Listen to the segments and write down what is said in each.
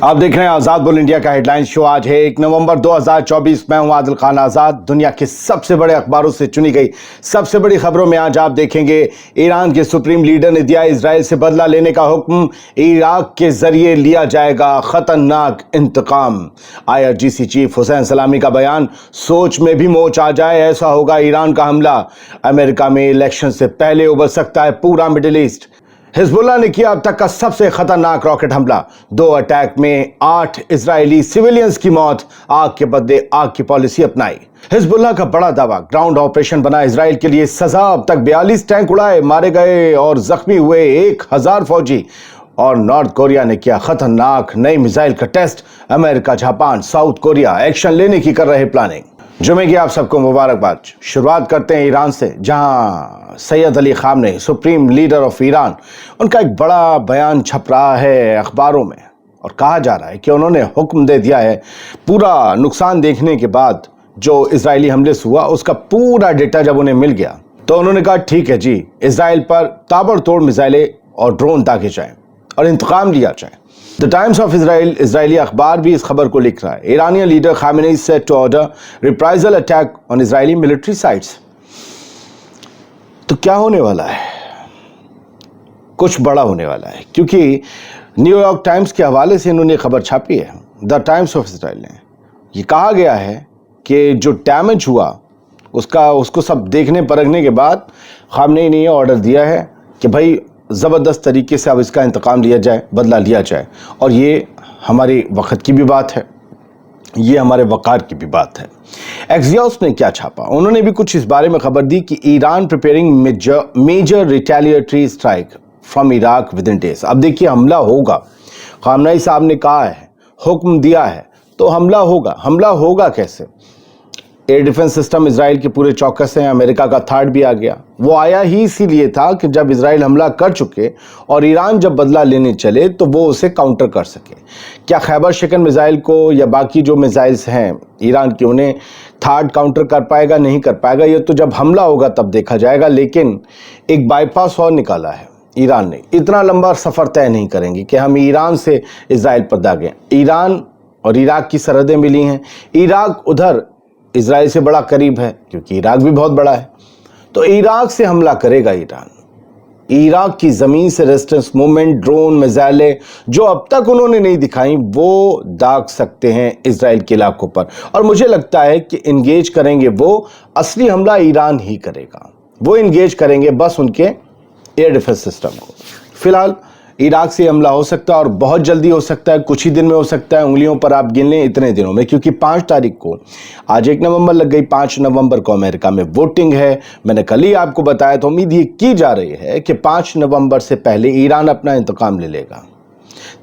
आप देख रहे हैं आजाद बुल इंडिया का हेडलाइन शो। आज है 1 नवंबर 2024। मैं हूं आदिल खान आजाद। दुनिया के सबसे बड़े अखबारों से चुनी गई सबसे बड़ी खबरों में आज आप देखेंगे ईरान के सुप्रीम लीडर ने दिया इजराइल से बदला लेने का हुक्म। इराक के जरिए लिया जाएगा खतरनाक इंतकाम। IRGC चीफ हुसैन सलामी का बयान, सोच में भी मोच आ जाए ऐसा होगा ईरान का हमला। अमेरिका में इलेक्शन से पहले उबल सकता है पूरा मिडिल ईस्ट। हिजबुल्लाह ने किया अब तक का सबसे खतरनाक रॉकेट हमला। 2 अटैक में 8 इजरायली सिविलियंस की मौत। आग के बदले आग की पॉलिसी अपनाई। हिजबुल्लाह का बड़ा दावा, ग्राउंड ऑपरेशन बना इजराइल के लिए सजा। अब तक 42 टैंक उड़ाए, मारे गए और जख्मी हुए 1000 फौजी। और नॉर्थ कोरिया ने किया खतरनाक नई मिसाइल का test. America, Japan, South Korea action लेने की कर रहे प्लानिंग। जुमे की आप सबको मुबारकबाद। शुरुआत करते हैं ईरान से, जहां Syed Ali Khamenei, supreme leader of Iran, उनका एक बड़ा बयान छप रहा है अखबारों में और कहा जा रहा है कि उन्होंने हुक्म दे दिया है पूरा नुकसान देखने के बाद जो इजरायली हमले से हुआ उसका पूरा डेटा जब उन्हें मिल गया तो उन्होंने कहा ठीक है जी, इजराइल पर ताबड़तोड़ मिसाइलें और ड्रोन दागे जाएं और इंतकाम लिया जाए। The Times of Israel, Israeli अखबार भी इस खबर को लिख रहा है। Iranian leader Khamenei set to order reprisal attack on Israeli military sites. तो क्या होने वाला है? कुछ बड़ा होने वाला है, क्योंकि न्यूयॉर्क टाइम्स के हवाले से इन्होंने खबर छापी है। द टाइम्स ऑफ इजराइल ने ये कहा गया है कि जो डैमेज हुआ उसको सब देखने परखने के बाद खामेनेई ने ऑर्डर दिया है कि भाई ज़बरदस्त तरीके से अब इसका इंतकाम लिया जाए, बदला लिया जाए। और ये हमारी वक्त की भी बात है, ये हमारे वक़ार की भी बात है। एक्सियोस ने क्या छापा, उन्होंने भी कुछ इस बारे में खबर दी कि Iran preparing major retaliatory strike from Iraq within days. अब देखिए, हमला होगा। खामेनेई साहब ने कहा है, हुक्म दिया है, तो हमला होगा। हमला होगा कैसे? एयर डिफेंस सिस्टम इजराइल के पूरे चौकस हैं। अमेरिका का थार्ड भी आ गया। वो आया ही इसीलिए था कि जब इजराइल हमला कर चुके और ईरान जब बदला लेने चले तो वो उसे काउंटर कर सके। क्या खैबर शिकन मिसाइल को या बाकी जो मिसाइल्स हैं ईरान की, उन्हें थार्ड काउंटर कर पाएगा? नहीं कर पाएगा। ये तो जब हमला होगा तब देखा जाएगा। लेकिन एक बाईपास और निकाला है ईरान ने। इतना लंबा सफ़र तय नहीं करेंगे कि हम ईरान से इजराइल पर दागें। ईरान और इराक की सरहदें मिली हैं। इराक उधर इजराइल से बड़ा करीब है क्योंकि इराक भी बहुत बड़ा है। तो इराक से हमला करेगा ईरान। इराक की ज़मीन से रेजिस्टेंस मूवमेंट, ड्रोन, मिसाइलें जो अब तक उन्होंने नहीं दिखाई वो दाग सकते हैं इजराइल के इलाकों पर। और मुझे लगता है कि इंगेज करेंगे वो, असली हमला ईरान ही करेगा। वो इंगेज करेंगे बस उनके एयर डिफेंस सिस्टम को। फिलहाल इराक से हमला हो सकता है और बहुत जल्दी हो सकता है, कुछ ही दिन में हो सकता है। उंगलियों पर आप गिन लें इतने दिनों में, क्योंकि 5 तारीख को, आज 1 नवंबर लग गई, 5 नवंबर को अमेरिका में वोटिंग है। मैंने कल ही आपको बताया, तो उम्मीद ये की जा रही है कि 5 नवंबर से पहले ईरान अपना इंतकाम ले लेगा,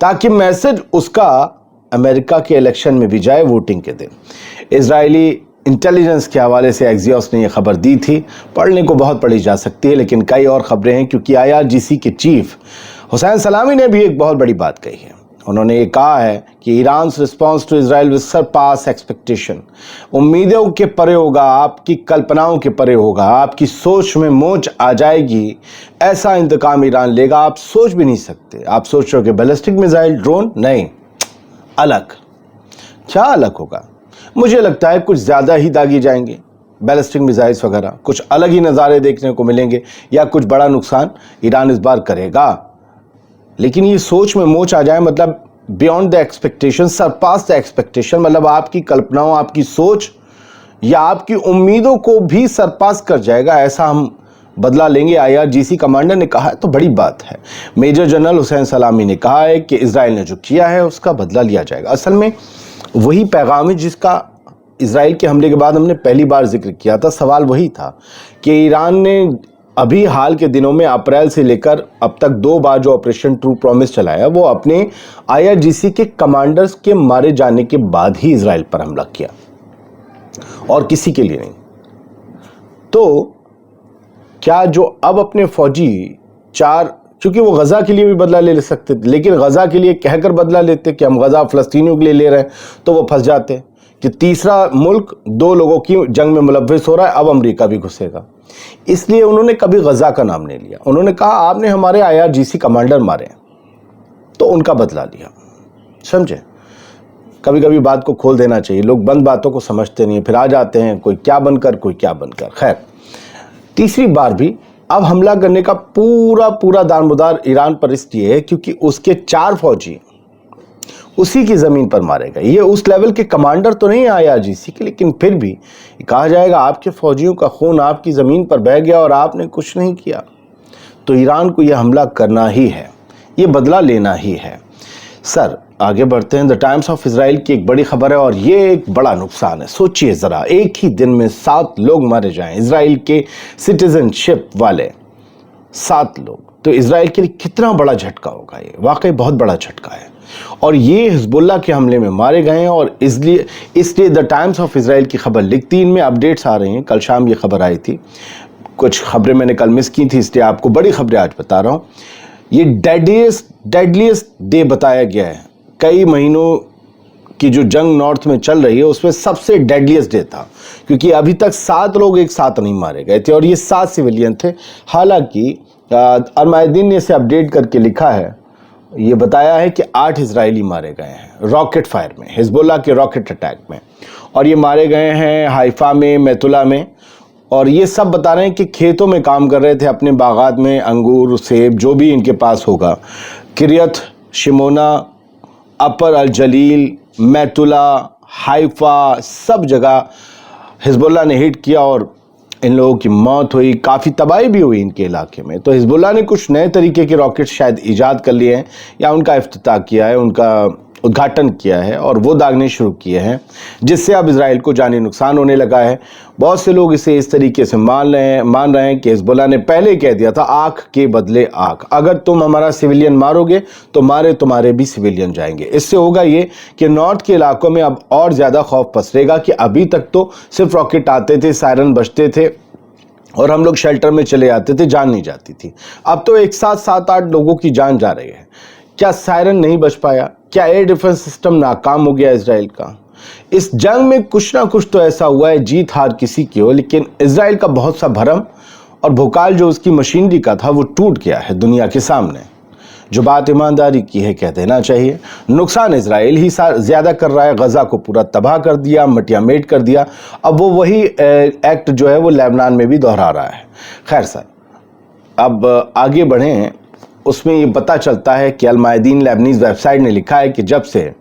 ताकि मैसेज उसका अमेरिका के इलेक्शन में भी जाए वोटिंग के दिन। इजरायली इंटेलिजेंस के हवाले से एक्सियोस ने यह खबर दी थी, पढ़ने को बहुत पढ़ी जा सकती है, लेकिन कई और खबरें हैं, क्योंकि IRGC के चीफ हुसैन सलामी ने भी एक बहुत बड़ी बात कही है। उन्होंने ये कहा है कि Iran response to Israel will surpass expectation. उम्मीदों के परे होगा, आपकी कल्पनाओं के परे होगा, आपकी सोच में मोच आ जाएगी। ऐसा इंतकाम ईरान लेगा आप सोच भी नहीं सकते। आप सोच रहे हो कि बैलिस्टिक मिसाइल, ड्रोन, नहीं, अलग। क्या अलग होगा? मुझे लगता है कुछ ज़्यादा ही दागी जाएंगे बैलिस्टिक मिसाइल्स वगैरह, कुछ अलग ही नज़ारे देखने को मिलेंगे, या कुछ बड़ा नुकसान ईरान इस बार करेगा। लेकिन ये सोच में मोच आ जाए मतलब beyond the expectation, surpass the expectation, मतलब आपकी कल्पनाओं, आपकी सोच या आपकी उम्मीदों को भी सरपास कर जाएगा। ऐसा हम बदला लेंगे, IRGC कमांडर ने कहा है, तो बड़ी बात है। मेजर जनरल हुसैन सलामी ने कहा है कि इजराइल ने जो किया है उसका बदला लिया जाएगा। असल में वही पैगाम है जिसका इजराइल के हमले के बाद हमने पहली बार जिक्र किया था। सवाल वही था कि ईरान ने अभी हाल के दिनों में अप्रैल से लेकर अब तक 2 बार जो ऑपरेशन ट्रू प्रॉमिस चलाया, वो अपने IRGC के कमांडर्स के मारे जाने के बाद ही इजराइल पर हमला किया, और किसी के लिए नहीं। तो क्या जो अब अपने फौजी 4, क्योंकि वो गज़ा के लिए भी बदला ले सकते थे, लेकिन गज़ा के लिए कहकर बदला लेते कि हम गज़ा फ़लस्तीनियों के लिए ले रहे हैं, तो वो फंस जाते कि तीसरा मुल्क 2 लोगों की जंग में मुलव्विस हो रहा है, अब अमेरिका भी घुसेगा। इसलिए उन्होंने कभी गज़ा का नाम नहीं लिया। उन्होंने कहा आपने हमारे IRGC कमांडर मारे, तो उनका बदला लिया। समझे? कभी कभी बात को खोल देना चाहिए, लोग बंद बातों को समझते नहीं, फिर आ जाते हैं कोई क्या बनकर कोई क्या बनकर। खैर, तीसरी बार भी अब हमला करने का पूरा दारमोदार ईरान पर इसलिए है क्योंकि उसके 4 फौजी उसी की ज़मीन पर मारे गए। ये उस लेवल के कमांडर तो नहीं IRGC के, लेकिन फिर भी कहा जाएगा आपके फौजियों का खून आपकी ज़मीन पर बह गया और आपने कुछ नहीं किया, तो ईरान को यह हमला करना ही है, ये बदला लेना ही है। सर आगे बढ़ते हैं। द टाइम्स ऑफ इजराइल की एक बड़ी खबर है और ये एक बड़ा नुकसान है। सोचिए ज़रा, एक ही दिन में 7 लोग मारे जाएं, इजराइल के सिटीजनशिप वाले 7 लोग, तो इजराइल के लिए कितना बड़ा झटका होगा। ये वाकई बहुत बड़ा झटका है और ये हिजबुल्लाह के हमले में मारे गए हैं। और इसलिए द टाइम्स ऑफ इजराइल की खबर लिखती, इनमें अपडेट्स आ रही हैं। कल शाम ये खबर आई थी, कुछ खबरें मैंने कल मिस की थी, इसलिए आपको बड़ी खबरें आज बता रहा हूँ। ये डेडलीस्ट डे बताया गया है। कई महीनों की जो जंग नॉर्थ में चल रही है उसमें सबसे डेडलीस्ट डे था, क्योंकि अभी तक 7 लोग एक साथ नहीं मारे गए थे और ये 7 सिविलियन थे। हालांकि अल-मायदीन ने इसे अपडेट करके लिखा है, ये बताया है कि 8 इजरायली मारे गए हैं रॉकेट फायर में, हिजबुल्लाह के रॉकेट अटैक में, और ये मारे गए हैं हाइफा में, मैतुला में। और ये सब बता रहे हैं कि खेतों में काम कर रहे थे, अपने बागात में अंगूर सेब जो भी इनके पास होगा, किरियत शिमोना, अपर अल जलील, मैतुला, हाइफा, सब जगह हिजबुल्लाह ने हिट किया और इन लोगों की मौत हुई, काफ़ी तबाही भी हुई इनके इलाके में। तो हिजबुल्लाह ने कुछ नए तरीके के रॉकेट शायद ईजाद कर लिए हैं या उनका इफ्तिताह किया है, उनका उद्घाटन किया है और वो दागने शुरू किए हैं, जिससे अब इजराइल को जानी नुकसान होने लगा है। बहुत से लोग इसे इस तरीके से मान रहे हैं कि हिजबुल्लाह ने पहले कह दिया था आँख के बदले आँख, अगर तुम हमारा सिविलियन मारोगे तो तुम्हारे भी सिविलियन जाएंगे। इससे होगा ये कि नॉर्थ के इलाकों में अब और ज़्यादा खौफ पसरेगा कि अभी तक तो सिर्फ रॉकेट आते थे, सायरन बजते थे और हम लोग शेल्टर में चले जाते थे, जान नहीं जाती थी। अब तो एक साथ 7-8 लोगों की जान जा रही है। क्या सायरन नहीं बच पाया? क्या एयर डिफेंस सिस्टम नाकाम हो गया इजराइल का? इस जंग में कुछ ना कुछ तो ऐसा हुआ है, जीत हार किसी की हो, लेकिन इजराइल का बहुत सा भरम और भोकाल जो उसकी मशीनरी का था वो टूट गया है दुनिया के सामने। जो बात ईमानदारी की है कह देना चाहिए। नुकसान इजराइल ही ज़्यादा कर रहा है, गज़ा को पूरा तबाह कर दिया, मटियामेट कर दिया। अब वो वही एक्ट जो है वो लेबनान में भी दोहरा रहा है। खैर सर, अब आगे बढ़ें। उसमें ये पता चलता है कि अल-मायदीन लेबनीज़ वेबसाइट ने लिखा है कि जब से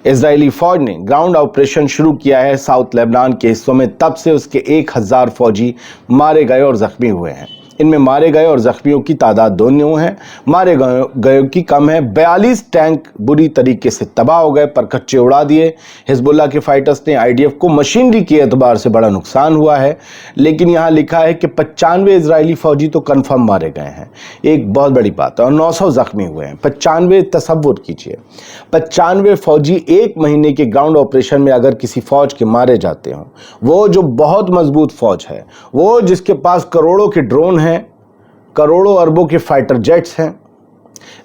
इजरायली फ़ौज ने ग्राउंड ऑपरेशन शुरू किया है साउथ लेबनान के हिस्सों में, तब से उसके 1000 फौजी मारे गए और ज़ख्मी हुए हैं। इनमें मारे गए और ज़ख्मियों की तादाद दोनों है, मारे गए की कम है। 42 टैंक बुरी तरीके से तबाह हो गए, पर कच्चे उड़ा दिए। हिजबुल्लाह के फाइटर्स ने IDF को मशीनरी के एतबार से बड़ा नुकसान हुआ है, लेकिन यहाँ लिखा है कि 95 इजरायली फ़ौजी तो कन्फर्म मारे गए हैं, एक बहुत बड़ी बात है, और 900 ज़ख्मी हुए हैं। 95, तसव्वुर कीजिए, 95 फ़ौजी एक महीने के ग्राउंड ऑपरेशन में अगर किसी फ़ौज के मारे जाते हों, वो जो बहुत मजबूत फ़ौज है, वो जिसके पास करोड़ों के ड्रोन हैं, करोड़ों अरबों के फाइटर जेट्स हैं,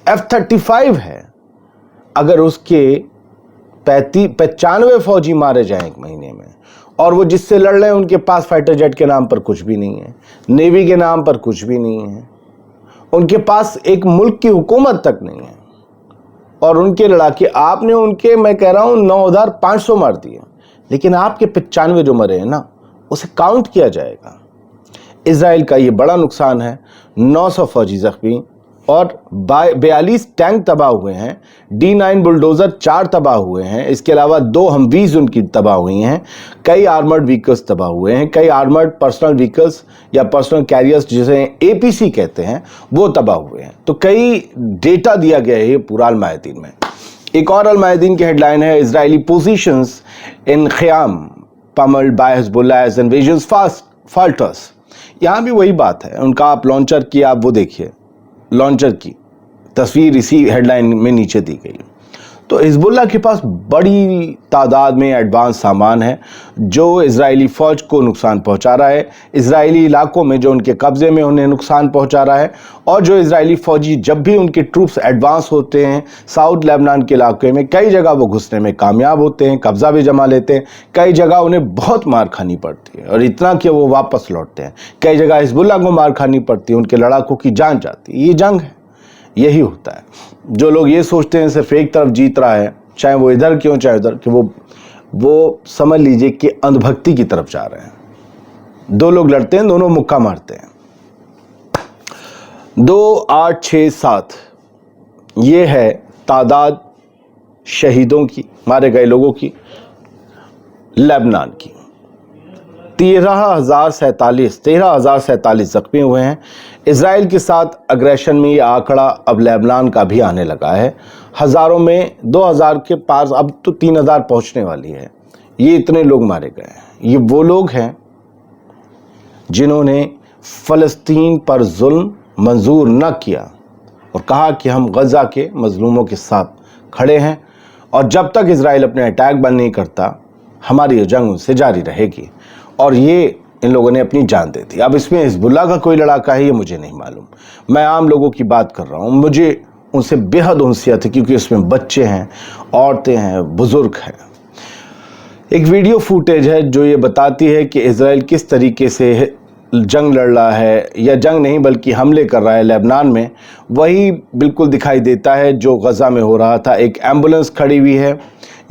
F-35 है, अगर उसके 95 फौजी मारे जाएं एक महीने में, और वो जिससे लड़ रहे हैं उनके पास फाइटर जेट के नाम पर कुछ भी नहीं है, नेवी के नाम पर कुछ भी नहीं है, उनके पास एक मुल्क की हुकूमत तक नहीं है, और उनके लड़ाके आपने उनके, मैं कह रहा हूं 9500 मार दिए, लेकिन आपके 95 जो मरे हैं ना, उसे काउंट किया जाएगा। इजराइल का ये बड़ा नुकसान है। 900 फौजी जख्मी और 42 टैंक तबाह हुए हैं। D9 बुलडोज़र 4 तबाह हुए हैं। इसके अलावा 2 हमवीज़ उनकी तबाह हुई हैं। कई आर्मर्ड व्हीकल्स तबाह हुए हैं। कई आर्मर्ड पर्सनल व्हीकल्स या पर्सनल कैरियर्स जिसे APC कहते हैं वो तबाह हुए हैं। तो कई डेटा दिया गया है ये पूरा अल-मायदीन में। एक और अल-मायदीन की हेडलाइन है, Israeli positions in Khiam pummelled by Hezbollah as invasions falters. यहाँ भी वही बात है, उनका आप लॉन्चर की, आप वो देखिए, लॉन्चर की तस्वीर इसी हेडलाइन में नीचे दी गई। तो हिजबुल्लाह के पास बड़ी तादाद में एडवांस सामान है जो इजरायली फ़ौज को नुकसान पहुंचा रहा है, इजरायली इलाकों में जो उनके कब्ज़े में उन्हें नुकसान पहुंचा रहा है। और जो इजरायली फ़ौजी जब भी उनके ट्रूप्स एडवांस होते हैं साउथ लेबनान के इलाके में, कई जगह वो घुसने में कामयाब होते हैं, कब्ज़ा भी जमा लेते हैं, कई जगह उन्हें बहुत मार खानी पड़ती है और इतना कि वो वापस लौटते हैं। कई जगह हिजबुल्लाह को मार खानी पड़ती है, उनके लड़ाकों की जान जाती है। ये जंग है, यही होता है। जो लोग ये सोचते हैं सिर्फ एक तरफ जीत रहा है, चाहे वो इधर के हों चाहे उधर के, वो समझ लीजिए कि अंधभक्ति की तरफ जा रहे हैं। 2 लोग लड़ते हैं, दोनों मुक्का मारते हैं। 2, 8, 6, 7 ये है तादाद शहीदों की, मारे गए लोगों की लेबनान की। 13,047 जख्मी हुए हैं। इजराइल के साथ अग्रेशन में ये आंकड़ा अब लेबनान का भी आने लगा है। हज़ारों में 2,000 के पास, अब तो 3,000 पहुंचने वाली है। ये इतने लोग मारे गए हैं। ये वो लोग हैं जिन्होंने फ़लस्तीन पर जुल्म मंजूर न किया और कहा कि हम गज़ा के मजलूमों के साथ खड़े हैं और जब तक इजराइल अपने अटैक बंद नहीं करता हमारी ये जंग उनसे जारी रहेगी। और ये इन लोगों ने अपनी जान दे दी। अब इसमें हिजबुल्लाह का कोई लड़ाका है ये मुझे नहीं मालूम, मैं आम लोगों की बात कर रहा हूँ। मुझे उनसे बेहद उनसियत है क्योंकि उसमें बच्चे हैं, औरतें हैं, बुजुर्ग हैं। एक वीडियो फुटेज है जो ये बताती है कि इजराइल किस तरीके से जंग लड़ रहा है, या जंग नहीं बल्कि हमले कर रहा है लेबनान में। वही बिल्कुल दिखाई देता है जो गज़ा में हो रहा था। एक एम्बुलेंस खड़ी हुई है,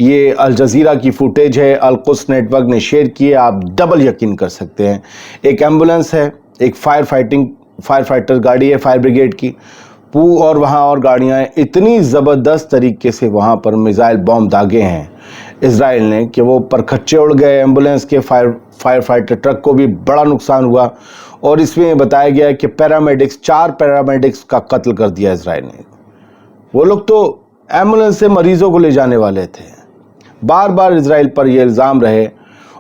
ये अल जज़ीरा की फुटेज है, अल कुद्स नेटवर्क ने शेयर की है, आप डबल यकीन कर सकते हैं। एक एम्बुलेंस है, एक फायर फाइटर गाड़ी है फायर ब्रिगेड की, और वहाँ और गाड़ियाँ हैं। इतनी ज़बरदस्त तरीके से वहाँ पर मिसाइल बॉम्ब दागे हैं इजराइल ने कि वो परखच्चे उड़ गए। एम्बुलेंस के फायर फाइटर ट्रक को भी बड़ा नुकसान हुआ। और इसमें बताया गया है कि 4 पैरामेडिक्स का कत्ल कर दिया इजराइल ने। वो लोग तो एम्बुलेंस से मरीजों को ले जाने वाले थे। बार बार इजराइल पर यह इल्ज़ाम रहे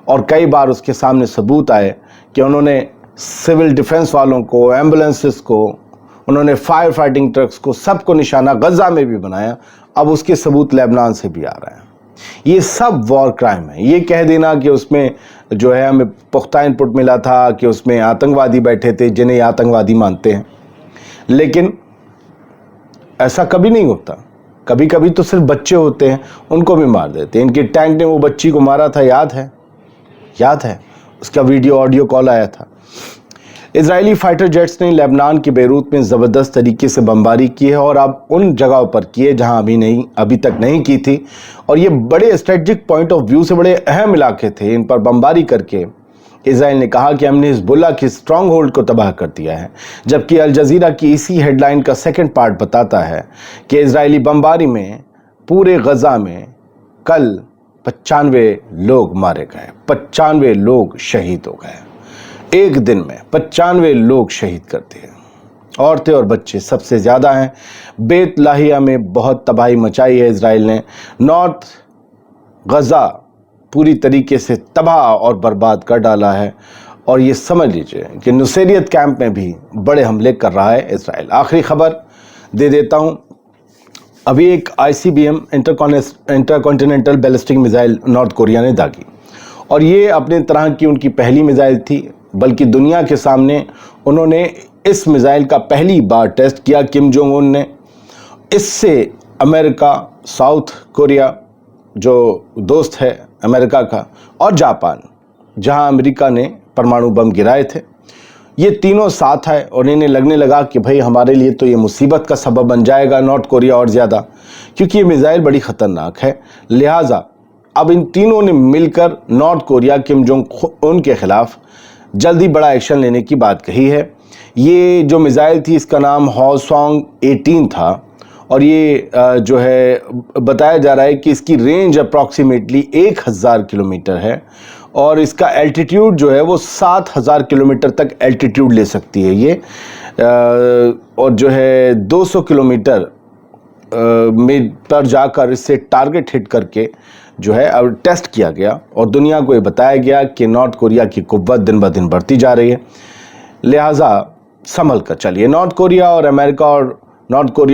और कई बार उसके सामने सबूत आए कि उन्होंने सिविल डिफेंस वालों को, एम्बुलेंसेस को, उन्होंने फायर फाइटिंग ट्रक्स को, सबको निशाना गज़ा में भी बनाया। अब उसके सबूत लेबनान से भी आ रहे हैं। ये सब वॉर क्राइम है। ये कह देना कि उसमें जो है हमें पुख्ता इनपुट मिला था कि उसमें आतंकवादी बैठे थे जिन्हें आतंकवादी मानते हैं, लेकिन ऐसा कभी नहीं होता। कभी कभी तो सिर्फ बच्चे होते हैं, उनको भी मार देते हैं। इनके टैंक ने वो बच्ची को मारा था, याद है उसका वीडियो ऑडियो कॉल आया था। इजरायली फाइटर जेट्स ने लेबनान के बेरूत में ज़बरदस्त तरीके से बमबारी की है और अब उन जगहों पर की है जहां अभी तक नहीं की थी। और ये बड़े स्ट्रेटजिक पॉइंट ऑफ व्यू से बड़े अहम इलाके थे। इन पर बमबारी करके इजराइल ने कहा कि हमने हिजबुल्लाह की स्ट्रॉन्ग होल्ड को तबाह कर दिया है, जबकि अल जज़ीरा की इसी हेडलाइन का सेकंड पार्ट बताता है कि इजरायली बमबारी में पूरे गज़ा में कल 95 लोग मारे गए, 95 लोग शहीद हो गए। एक दिन में 95 लोग शहीद कर दिए। औरतें और बच्चे सबसे ज़्यादा हैं। बेत लाहिया में बहुत तबाही मचाई है इजराइल ने। नॉर्थ गज़ा पूरी तरीके से तबाह और बर्बाद कर डाला है। और ये समझ लीजिए कि नुसैरियत कैंप में भी बड़े हमले कर रहा है इजराइल। आखिरी खबर दे देता हूँ। अभी एक ICBM intercontinental ballistic missile north Korea ने दागी, और ये अपने तरह की उनकी पहली मिसाइल थी, बल्कि दुनिया के सामने उन्होंने इस मिसाइल का पहली बार टेस्ट किया किम जोंग उन ने। इससे अमेरिका, साउथ कोरिया जो दोस्त है अमेरिका का, और जापान जहां अमेरिका ने परमाणु बम गिराए थे, ये तीनों साथ आए और इन्हें लगने लगा कि भाई हमारे लिए तो ये मुसीबत का सबब बन जाएगा नॉर्थ कोरिया और ज़्यादा, क्योंकि ये मिसाइल बड़ी ख़तरनाक है। लिहाजा अब इन तीनों ने मिलकर north Korea Kim Jong Un के ख़िलाफ़ जल्दी बड़ा एक्शन लेने की बात कही है। ये जो मिसाइल थी इसका नाम हॉसोंग 18 था, और ये जो है बताया जा रहा है कि इसकी रेंज अप्रॉक्सीमेटली 1000 किलोमीटर है, और इसका एल्टीट्यूड जो है वो 7000 किलोमीटर तक एल्टीट्यूड ले सकती है ये। और जो है 200 किलोमीटर में पर जाकर इससे टारगेट हिट करके जो है अब टेस्ट किया गया, और दुनिया को ये बताया गया कि नॉर्थ कोरिया की कुव्वत दिन ब दिन बढ़ती जा रही है। लिहाजा संभल कर चलिए। नॉर्थ कोरिया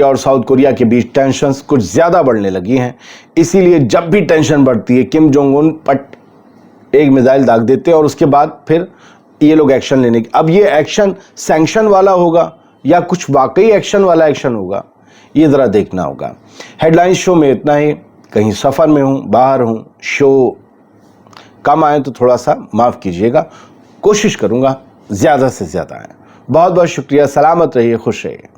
और साउथ कोरिया के बीच टेंशन्स कुछ ज़्यादा बढ़ने लगी हैं। इसीलिए जब भी टेंशन बढ़ती है किम जोंग उन पट एक मिसाइल दाग देते हैं और उसके बाद फिर ये लोग एक्शन लेने की। अब ये एक्शन सैंक्शन वाला होगा या कुछ वाकई एक्शन वाला एक्शन होगा, ये ज़रा देखना होगा। हेडलाइंस शो में इतना ही। कहीं सफ़र में हूँ, बाहर हूँ, शो कम आए तो थोड़ा सा माफ़ कीजिएगा, कोशिश करूँगा ज़्यादा से ज़्यादा आए। बहुत बहुत शुक्रिया। सलामत रहिए, खुश रहिए।